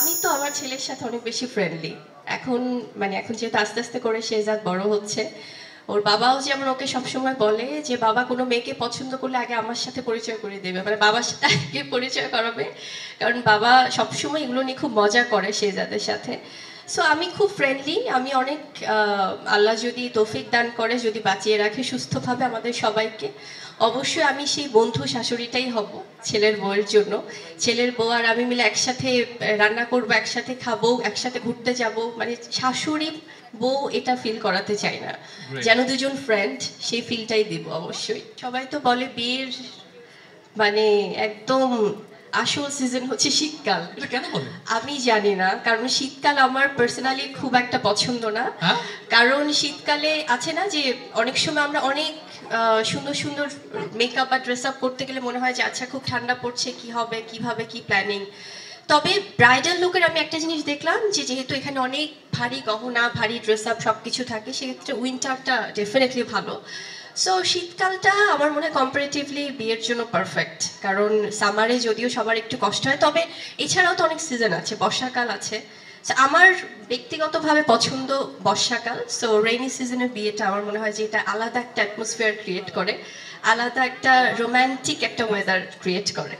আমি তো আমার ছেলের সাথে অনেক বেশি ফ্রেন্ডলি। এখন এখন যেহেতু আস্তে আস্তে করে শেহজাদ বড় হচ্ছে, ওর বাবাও যেমন ওকে সবসময় বলে যে বাবা কোনো মেয়েকে পছন্দ করলে আগে আমার সাথে পরিচয় করে দেবে, মানে বাবার সাথে আগে পরিচয় করাবে, কারণ বাবা সবসময় এগুলো নিয়ে খুব মজা করে শেহজাদের সাথে। সো আমি খুব ফ্রেন্ডলি, আমি অনেক আল্লাহ যদি তৌফিক দান করে, যদি বাঁচিয়ে রাখে সুস্থভাবে আমাদের সবাইকে, অবশ্যই আমি সেই বন্ধু শাশুড়িটাই হব ছেলের বউয়ের জন্য। ছেলের বউ আর আমি মিলে একসাথে রান্না করব, একসাথে খাবো, একসাথে ঘুরতে যাব, মানে শাশুড়ি বউ এটা ফিল করাতে চাই না, যেন দুজন ফ্রেন্ড, সেই ফিলটাই দিব অবশ্যই। সবাই তো বলে বিয়ের মানে একদম আসল সিজন হচ্ছে শীতকাল। কেন বলে আমি জানি না, কারণ শীতকাল আমার পার্সোনালি খুব একটা পছন্দ না। কারণ শীতকালে আছে না যে অনেক সময় আমরা অনেক সুন্দর সুন্দর মেকআপ বা ড্রেস আপ করতে গেলে মনে হয় যে আচ্ছা খুব ঠান্ডা পড়ছে, কি হবে, কিভাবে, কি প্ল্যানিং। তবে ব্রাইডাল লুকের আমি একটা জিনিস দেখলাম যে যেহেতু এখানে অনেক ভারী গহনা, ভারী ড্রেস আপ সব কিছু থাকে, সেক্ষেত্রে উইন্টারটা ডেফিনেটলি ভালো। সো শীতকালটা আমার মনে হয় কম্পারেটিভলি বিয়ের জন্য পারফেক্ট, কারণ সামারে যদিও সবার একটু কষ্ট হয়, তবে এছাড়াও তো অনেক সিজন আছে, বর্ষাকাল আছে। আমার ব্যক্তিগতভাবে পছন্দ বর্ষাকাল। সো রেইনি সিজনের বিয়েটা আমার মনে হয় যে এটা আলাদা একটা অ্যাটমসফিয়ার ক্রিয়েট করে, আলাদা একটা রোম্যান্টিক একটা ওয়েদার ক্রিয়েট করে।